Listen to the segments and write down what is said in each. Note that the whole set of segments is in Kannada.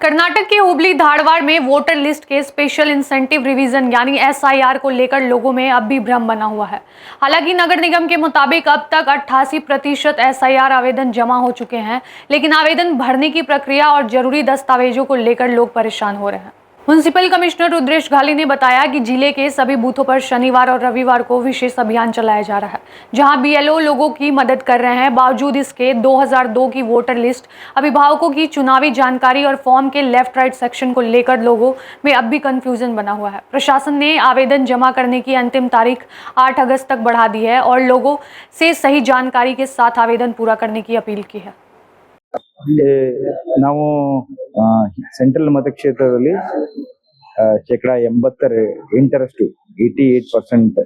कर्नाटक के हुबली धारवाड़ में वोटर लिस्ट के स्पेशल इंसेंटिव रिवीजन यानी एसआईआर को लेकर लोगों में अब भी भ्रम बना हुआ है। हालांकि नगर निगम के मुताबिक अब तक 88% एसआईआर आवेदन जमा हो चुके हैं, लेकिन आवेदन भरने की प्रक्रिया और जरूरी दस्तावेजों को लेकर लोग परेशान हो रहे हैं। म्युनिसिपल कमिश्नर रुद्रेश घाली ने बताया कि जिले के सभी बूथों पर शनिवार और रविवार को विशेष अभियान चलाया जा रहा है, जहां बीएलओ लोगों की मदद कर रहे हैं। बावजूद इसके 2002 की वोटर लिस्ट, अभिभावकों की चुनावी जानकारी और फॉर्म के लेफ्ट राइट सेक्शन को लेकर लोगों में अब भी कंफ्यूजन बना हुआ है। प्रशासन ने आवेदन जमा करने की अंतिम तारीख 8 अगस्त तक बढ़ा दी है और लोगों से सही जानकारी के साथ आवेदन पूरा करने की अपील की है। ನಾವು ಸೆಂಟ್ರಲ್ ಮತಕ್ಷೇತ್ರದಲ್ಲಿ ಶೇಕಡ 88% 88%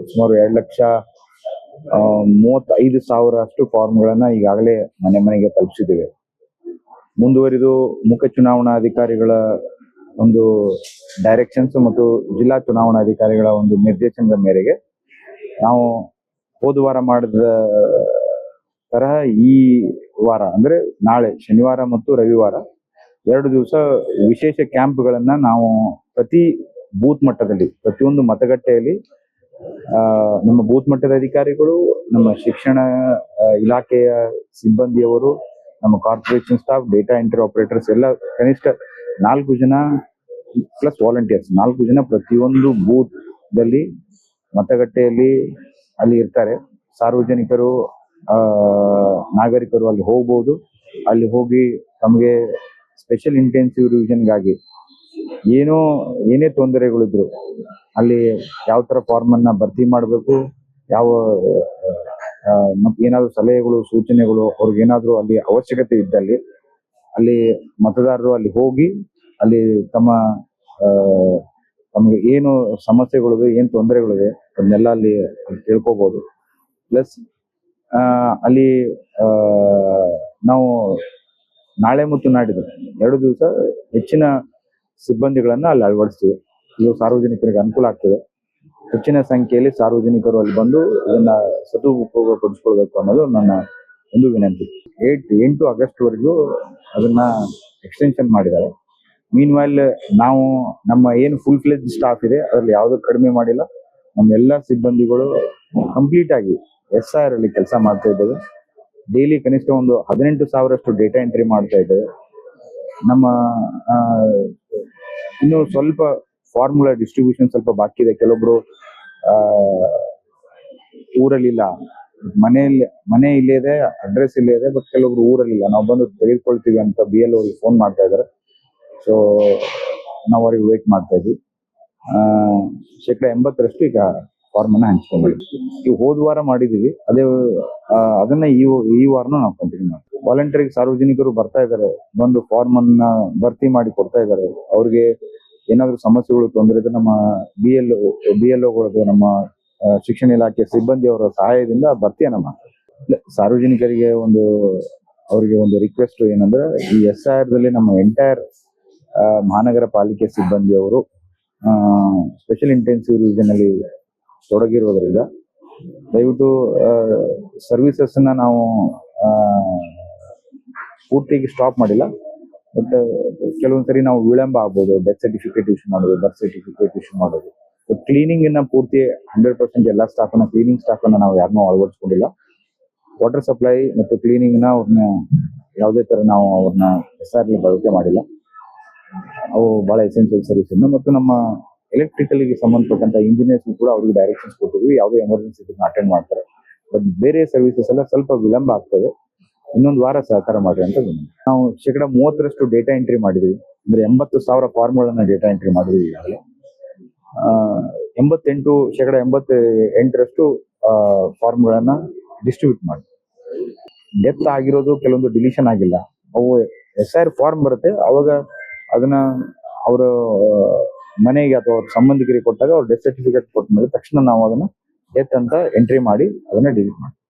ಸುಮಾರು 2,35,000 ಫಾರ್ಮ್ಗಳನ್ನ ಈಗಾಗಲೇ ಮನೆ ಮನೆಗೆ ತಲುಪಿಸಿದ್ದೇವೆ. ಮುಂದುವರಿದು ಮುಖ್ಯ ಚುನಾವಣಾಧಿಕಾರಿಗಳ ಒಂದು ಡೈರೆಕ್ಷನ್ಸ್ ಮತ್ತು ಜಿಲ್ಲಾ ಚುನಾವಣಾಧಿಕಾರಿಗಳ ಒಂದು ನಿರ್ದೇಶನದ ಮೇರೆಗೆ ನಾವು ಹೋದ ವಾರ ಮಾಡಿದ ತರಹ ಈ ವಾರ ಅಂದ್ರೆ ನಾಳೆ ಶನಿವಾರ ಮತ್ತು ರವಿವಾರ 2 ದಿವಸ ವಿಶೇಷ ಕ್ಯಾಂಪ್ಗಳನ್ನ ನಾವು ಪ್ರತಿ ಬೂತ್ ಮಟ್ಟದಲ್ಲಿ ಪ್ರತಿಯೊಂದು ಮತಗಟ್ಟೆಯಲ್ಲಿ ನಮ್ಮ ಬೂತ್ ಮಟ್ಟದ ಅಧಿಕಾರಿಗಳು, ನಮ್ಮ ಶಿಕ್ಷಣ ಇಲಾಖೆಯ ಸಿಬ್ಬಂದಿಯವರು, ನಮ್ಮ corporation staff, data entry operators ಎಲ್ಲ ಕನಿಷ್ಠ 4 ಜನ ಪ್ಲಸ್ ವಾಲಂಟಿಯರ್ಸ್ 4 ಜನ ಪ್ರತಿಯೊಂದು ಬೂತ್ ದಲ್ಲಿ ಮತಗಟ್ಟೆಯಲ್ಲಿ ಅಲ್ಲಿ ಇರ್ತಾರೆ. ಸಾರ್ವಜನಿಕರು ನಾಗರಿಕರು ಅಲ್ಲಿ ಹೋಗ್ಬೋದು. ಅಲ್ಲಿ ಹೋಗಿ ತಮಗೆ ಸ್ಪೆಷಲ್ ಇಂಟೆನ್ಸಿವ್ ರಿವಿಷನ್ಗಾಗಿ ಏನೇ ತೊಂದರೆಗಳಿದ್ರು ಅಲ್ಲಿ ಯಾವ ತರ ಫಾರ್ಮ್ ಅನ್ನ ಭರ್ತಿ ಮಾಡಬೇಕು, ಯಾವ ಏನಾದ್ರು ಸಲಹೆಗಳು ಸೂಚನೆಗಳು ಅವ್ರಿಗೆ ಏನಾದ್ರು ಅಲ್ಲಿ ಅವಶ್ಯಕತೆ ಇದ್ದಲ್ಲಿ ಅಲ್ಲಿ ಮತದಾರರು ಅಲ್ಲಿ ಹೋಗಿ ಅಲ್ಲಿ ತಮಗೆ ಏನು ಸಮಸ್ಯೆಗಳಿವೆ, ಏನ್ ತೊಂದರೆಗಳಿವೆ ಅದನ್ನೆಲ್ಲ ಅಲ್ಲಿ ತಿಳ್ಕೊಬಹುದು. ಪ್ಲಸ್ ಅಲ್ಲಿ ನಾವು ನಾಳೆ ಮತ್ತು ನಾಡಿದ್ದು 2 ದಿವಸ ಹೆಚ್ಚಿನ ಸಿಬ್ಬಂದಿಗಳನ್ನ ಅಲ್ಲಿ ಅಳವಡಿಸ್ತೀವಿ. ಇದು ಸಾರ್ವಜನಿಕರಿಗೆ ಅನುಕೂಲ ಆಗ್ತದೆ. ಹೆಚ್ಚಿನ ಸಂಖ್ಯೆಯಲ್ಲಿ ಸಾರ್ವಜನಿಕರು ಅಲ್ಲಿ ಬಂದು ಇದನ್ನ ಸದುಪಯೋಗ ಪಡಿಸ್ಕೊಳ್ಬೇಕು ಅನ್ನೋದು ನನ್ನ ಒಂದು ವಿನಂತಿ. 8 ಆಗಸ್ಟ್ ವರೆಗೂ ಅದನ್ನ ಎಕ್ಸ್ಟೆನ್ಷನ್ ಮಾಡಿದ್ದಾರೆ. ಮೀನ್ ವೈಲ್ ನಾವು ನಮ್ಮ ಏನು ಫುಲ್ ಫ್ಲೆಜ್ ಸ್ಟಾಫ್ ಇದೆ ಅದ್ರಲ್ಲಿ ಯಾವ್ದು ಕಡಿಮೆ ಮಾಡಿಲ್ಲ. ನಮ್ಮ ಎಲ್ಲಾ ಸಿಬ್ಬಂದಿಗಳು ಕಂಪ್ಲೀಟ್ ಆಗಿ SIR ಅಲ್ಲಿ ಕೆಲಸ ಮಾಡ್ತಾ ಇದ್ದೇವೆ. ಡೈಲಿ ಕನಿಷ್ಠ ಒಂದು 18,000 ಡೇಟಾ ಎಂಟ್ರಿ ಮಾಡ್ತಾ ಇದ್ದೇವೆ. ನಮ್ಮ ಇನ್ನು ಸ್ವಲ್ಪ ಫಾರ್ಮುಲಾ ಡಿಸ್ಟ್ರಿಬ್ಯೂಷನ್ ಸ್ವಲ್ಪ ಬಾಕಿ ಇದೆ. ಕೆಲವೊಬ್ರು ಊರಲ್ಲಿಲ್ಲ, ಮನೆ ಇಲ್ಲೇ ಇದೆ, ಅಡ್ರೆಸ್ ಇಲ್ಲೇ ಇದೆ, ಬಟ್ ಕೆಲವೊಬ್ರು ಊರಲ್ಲಿಲ್ಲ, ನಾವು ಬಂದು ತೆಗೆದುಕೊಳ್ತೀವಿ ಅಂತ BLO ಅವ್ರಿಗೆ ಫೋನ್ ಮಾಡ್ತಾ ಇದ್ದಾರೆ. ಸೊ ನಾವು ಅವ್ರಿಗೆ ವೇಟ್ ಮಾಡ್ತಾ ಇದ್ವಿ. ಶೇಕಡ 80% ಈಗ ಫಾರ್ಮ್ ಅನ್ನ ಹಂಚ್ಕೊಂಡ್ಬಿಡ್ತೀವಿ. ಈ ಹೋದ ವಾರ ಮಾಡಿದೀವಿ, ಅದನ್ನ ಈ ವಾರನೂ ನಾವು ಕಂಟಿನ್ಯೂ ಮಾಡ್ತೀವಿ. ವಾಲಂಟಿಯರ್ ಸಾರ್ವಜನಿಕರು ಬರ್ತಾ ಇದ್ದಾರೆ, ಬಂದು ಫಾರ್ಮ್ ಅನ್ನ ಭರ್ತಿ ಮಾಡಿ ಕೊಡ್ತಾ ಇದ್ದಾರೆ. ಅವ್ರಿಗೆ ಏನಾದ್ರು ಸಮಸ್ಯೆಗಳು ತೊಂದರೆ ಇದ್ರೆ ನಮ್ಮ BLOಗಳದ್ದು, ನಮ್ಮ ಶಿಕ್ಷಣ ಇಲಾಖೆ ಸಿಬ್ಬಂದಿಯವರ ಸಹಾಯದಿಂದ ಭರ್ತಿಯನ್ನ ಮಾಡ್ತಾರೆ. ಸಾರ್ವಜನಿಕರಿಗೆ ಅವರಿಗೆ ಒಂದು ರಿಕ್ವೆಸ್ಟ್ ಏನಂದ್ರೆ, ಈ SIR ದಲ್ಲಿ ನಮ್ಮ ಎಂಟೈರ್ ಮಹಾನಗರ ಪಾಲಿಕೆ ಸಿಬ್ಬಂದಿಯವರು ಸ್ಪೆಷಲ್ ಇಂಟೆನ್ಸಿವ್ ರಿವಿಷನ್ ಅಲ್ಲಿ ತೊಡಗಿರುವುದರಿಂದ ದಯವಿಟ್ಟು ಸರ್ವಿಸಸ್ ನ ನಾವು ಪೂರ್ತಿಯಾಗಿ ಸ್ಟಾಪ್ ಮಾಡಿಲ್ಲ. ಬಟ್ ಕೆಲವೊಂದ್ಸರಿ ನಾವು ವಿಳಂಬ ಆಗ್ಬೋದು. ಡೆತ್ ಸರ್ಟಿಫಿಕೇಟ್ ಇಶ್ಯೂ ಮಾಡೋದು, ಬರ್ತ್ ಸರ್ಟಿಫಿಕೇಟ್ ಇಶ್ಯೂ ಮಾಡೋದು. ಕ್ಲೀನಿಂಗ್ ನ ಪೂರ್ತಿ 100% ಎಲ್ಲ ಸ್ಟಾಫ್ ಅನ್ನ, ಕ್ಲೀನಿಂಗ್ ಸ್ಟಾಫ್ ಅನ್ನ ನಾವು ಯಾರನ್ನೂ ಅಳವಡಿಸ್ಕೊಂಡಿಲ್ಲ. ವಾಟರ್ ಸಪ್ಲೈ ಮತ್ತು ಕ್ಲೀನಿಂಗ್ ನ ಅವ್ರನ್ನ ಯಾವುದೇ ತರ ನಾವು ಅವ್ರನ್ನ SIR ಬಳಕೆ ಮಾಡಿಲ್ಲ. ಅವು ಬಹಳ ಎಸೆನ್ಷಿಯಲ್ ಸರ್ವಿಸ್. ಮತ್ತು ನಮ್ಮ ಎಲೆಕ್ಟ್ರಿಕಲ್ ಗೆ ಸಂಬಂಧಪಟ್ಟಂತ ಇಂಜಿನಿಯರ್ಸ್ ಕೂಡ ಅವ್ರಿಗೆ ಡೈರೆಕ್ಷನ್ಸ್ ಕೊಟ್ಟಿದ್ವಿ, ಯಾವುದೇ ಎಮರ್ಜೆನ್ಸಿ ಅಟೆಂಡ್ ಮಾಡ್ತಾರೆ. ಬಟ್ ಬೇರೆ ಸರ್ವಿಸಸ್ ಎಲ್ಲ ಸ್ವಲ್ಪ ವಿಳಂಬ ಆಗ್ತದೆ. ಇನ್ನೊಂದು ವಾರ ಸಹಕಾರ ಮಾಡಿ ಅಂತ ನಾವು ಶೇಕಡ 30% ಡೇಟಾ ಎಂಟ್ರಿ ಮಾಡಿದ್ವಿ. ಅಂದ್ರೆ 80,000 ಫಾರ್ಮ್ಗಳನ್ನ ಡೇಟಾ ಎಂಟ್ರಿ ಮಾಡಿದ್ವಿ ಈಗಾಗಲೇ. ಶೇಕಡ 88% ಫಾರ್ಮ್ಗಳನ್ನ ಡಿಸ್ಟ್ರಿಬ್ಯೂಟ್ ಮಾಡಿ. ಡೆತ್ ಆಗಿರೋದು ಕೆಲವೊಂದು ಡಿಲೀಷನ್ ಆಗಿಲ್ಲ. ಅವು SIR ಫಾರ್ಮ್ ಬರುತ್ತೆ, ಅವಾಗ ಅದನ್ನ ಅವರ ಮನೆಗೆ ಅಥವಾ ಅವ್ರ ಸಂಬಂಧಿಕರಿಗೆ ಕೊಟ್ಟಾಗ ಅವ್ರ ಡೆತ್ ಸರ್ಟಿಫಿಕೇಟ್ ಕೊಟ್ಟ ಮೇಲೆ ತಕ್ಷಣ ನಾವು ಅದನ್ನ ಡೆತ್ ಅಂತ ಎಂಟ್ರಿ ಮಾಡಿ ಅದನ್ನ ಡಿಲೀಟ್ ಮಾಡ್ತೀವಿ.